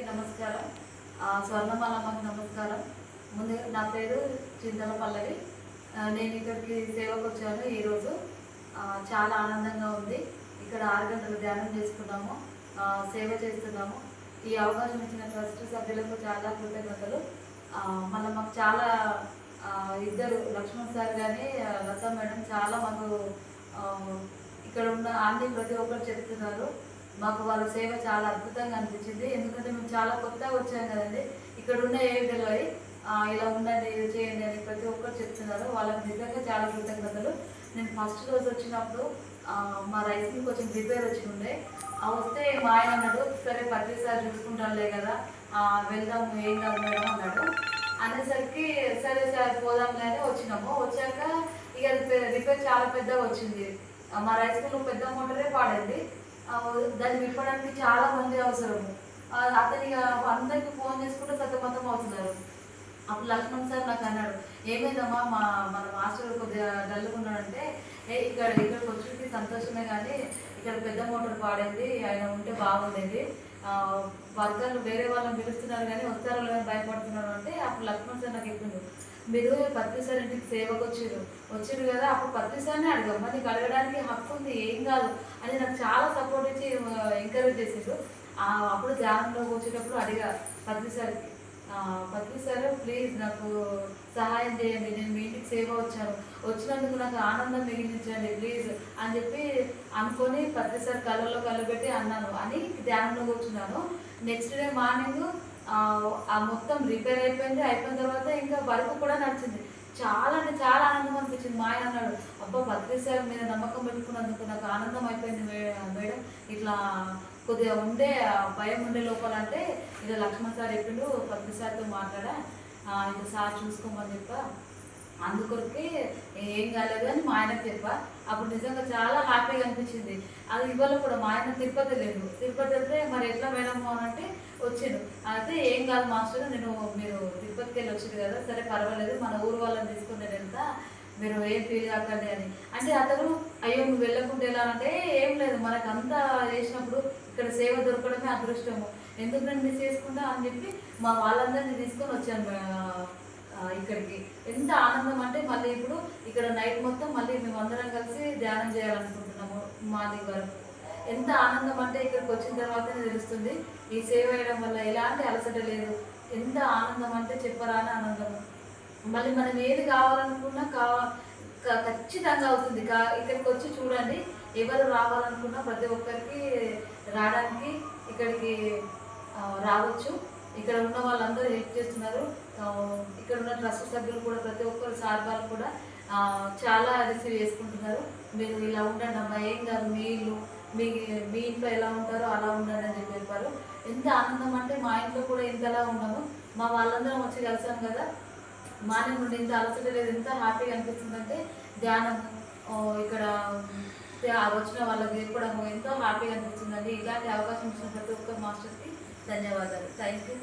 నమస్కారం. స్వర్ణమాలమ్మకి నమస్కారం. ముందు నా పేరు చింతల పల్లవి. నేను ఇక్కడికి సేవకు వచ్చాను ఈరోజు. చాలా ఆనందంగా ఉంది. ఇక్కడ 6 గంటలు ధ్యానం చేసుకున్నాము, సేవ చేస్తున్నాము. ఈ అవకాశం ఇచ్చిన ట్రస్ట్ సభ్యులకు చాలా కృతజ్ఞతలు. మళ్ళీ మాకు చాలా ఇద్దరు లక్ష్మణ్ సార్ కానీ లతా మేడం చాలా మాకు ఇక్కడ ఉన్న ఆంటీ ప్రతి ఒక్కరు చెప్తున్నారు. మాకు వాళ్ళ సేవ చాలా అద్భుతంగా అనిపించింది. ఎందుకంటే మేము చాలా కొత్తగా వచ్చాం కదండి. ఇక్కడ ఉన్న ఏ తెలియదు, ఇలా ఉండండి, ఇది చేయండి అని ప్రతి ఒక్కరు చెప్తున్నారు. వాళ్ళకి నిజంగా చాలా కృతజ్ఞతలు. నేను ఫస్ట్ రోజు వచ్చినప్పుడు మా రైస్ మిల్ కొంచెం రిపేర్ వచ్చి ఉండే. వస్తే మా ఆయన అన్నాడు, సరే ప్రతిసారి చూసుకుంటానులే కదా, వెళ్దాము, ఏం కాదు మేడం అన్నాడు. అనేసరికి సరే సార్ పోదాంలే అని వచ్చినాము. వచ్చాక ఇక రిపేర్ చాలా పెద్దగా వచ్చింది. మా రైస్ మిల్ పెద్ద మోటరే పాడైంది. దాన్ని విప్పడానికి చాలా మంది అవసరము. అతని అందరికి ఫోన్ చేసుకుంటే సతమతం అవుతున్నారు. అప్పుడు లక్ష్మణ్ సార్ నాకు అన్నాడు, ఏమైందమ్మా మన మాస్టర్ కొద్దిగా డల్లుకున్నాడంటే, ఇక్కడికి వచ్చి సంతోషమే, కానీ ఇక్కడ పెద్ద మోటార్ పాడైంది, ఆయన ఉంటే బాగుండేది, వర్కర్లు వేరే వాళ్ళని పిలుస్తున్నారు కానీ వస్తారో లేదని భయపడుతున్నారు అంటే, అప్పుడు లక్ష్మణ్ సార్ నాకు చెప్పిండు, మీరు పత్రిసారి ఇంటికి సేవకు వచ్చిరు కదా, అప్పుడు పత్రిసారిని అడగమ్మా, నీకు అడగడానికి హక్కు ఉంది, ఏం కాదు అని నాకు చాలా సపోర్ట్ ఇచ్చి ఎంకరేజ్ చేసిండు. అప్పుడు ధ్యానంలోకి వచ్చేటప్పుడు అడిగా పత్రిసారికి, పత్రిసారు ప్లీజ్ నాకు సహాయం చేయండి, నేను మీ ఇంటికి సేవ వచ్చినందుకు నాకు ఆనందం మిగిలించండి ప్లీజ్ అని చెప్పి అనుకొని పత్రిసారి కళ్ళలో కళ్ళు పెట్టి అన్నాను అని ధ్యానంలో కూర్చున్నాను. నెక్స్ట్ డే మార్నింగ్ మొత్తం రిపేర్ అయిపోయిన తర్వాత ఇంకా వర్క్ కూడా నడిచింది. చాలా అంటే చాలా ఆనందం అనిపించింది. మా ఆయన అన్నాడు, అబ్బా పత్రిసారి మీద నమ్మకం పెట్టుకున్నందుకు నాకు ఆనందం అయిపోయింది మేడం, ఇట్లా కొద్దిగా ఉండే భయం ఉండే లోపల అంటే ఇక లక్ష్మణ్ సార్ చెప్పిండు, పత్రిసారితో మాట్లాడా, ఇక సార్ చూసుకోమని చెప్పా, అందుకొరికి ఏం కాలేదు అని మా ఆయనకు చెప్పా. అప్పుడు నిజంగా చాలా హ్యాపీగా అనిపించింది. అది ఇవాళ కూడా మా ఆయన తిరుపతి వెళ్తే మరి ఎట్లా మేడము అని అంటే వచ్చిండు. అయితే ఏం కాదు మాస్టర్, మీరు తిరుపతికి వెళ్ళి వచ్చింది కదా, సరే పర్వాలేదు, మన ఊరు వాళ్ళని తీసుకుని నేను వెళ్తా, మీరు ఏం ఫీల్ కాకండి అని అంటే, అతను అయ్యో నువ్వు వెళ్ళకుంటే ఎలా అంటే, ఏం లేదు మనకు అంతా చేసినప్పుడు ఇక్కడ సేవ దొరకడమే అదృష్టము, ఎందుకు నేను మిస్ చేసుకుంటా అని చెప్పి మా వాళ్ళందరినీ తీసుకొని వచ్చాను ఇక్కడికి. ఎంత ఆనందం అంటే మళ్ళీ ఇప్పుడు ఇక్కడ నైట్ మొత్తం మళ్ళీ మేము అందరం కలిసి ధ్యానం చేయాలనుకుంటున్నాము మార్నింగ్ వరకు. ఎంత ఆనందం అంటే ఇక్కడికి వచ్చిన తర్వాతనే తెలుస్తుంది, ఈ సేవ చేయడం వల్ల ఎలాంటి అలసట లేదు, ఎంత ఆనందం అంటే చెప్పరాని ఆనందము. మళ్ళీ మనం ఏది కావాలనుకున్నా ఖచ్చితంగా అవుతుంది. ఇక్కడికి వచ్చి చూడండి, ఎవరు రావాలనుకున్నా ప్రతి ఒక్కరికి రావడానికి ఇక్కడికి రావచ్చు. ఇక్కడ ఉన్న వాళ్ళందరూ హెల్ప్ చేస్తున్నారు. ఇక్కడ ఉన్న ట్రస్ట్ సభ్యులు కూడా ప్రతి ఒక్కరు సార్ వాళ్ళు కూడా చాలా రిసీవ్ చేసుకుంటున్నారు. మీరు ఇలా ఉండండి అమ్మా, ఏం కాదు, మీ ఇల్లు మీ ఇంట్లో ఎలా ఉంటారో అలా ఉండండి అని చెప్పారు. ఎంత ఆనందం అంటే మా ఇంట్లో కూడా ఇంతలా ఉన్నాము. మా వాళ్ళందరం వచ్చి కలిసాం కదా, మార్నింగ్ నుండి ఇంత అలసట లేదు, ఎంత హ్యాపీగా అనిపిస్తుందంటే ధ్యానం ఇక్కడ వచ్చిన వాళ్ళకి చెప్పడము ఎంతో హ్యాపీగా అనిపిస్తుందండి. ఇలాంటి అవకాశం ఇచ్చిన ప్రతి ఒక్క మాస్టర్కి ధన్యవాదాలు. Thank you.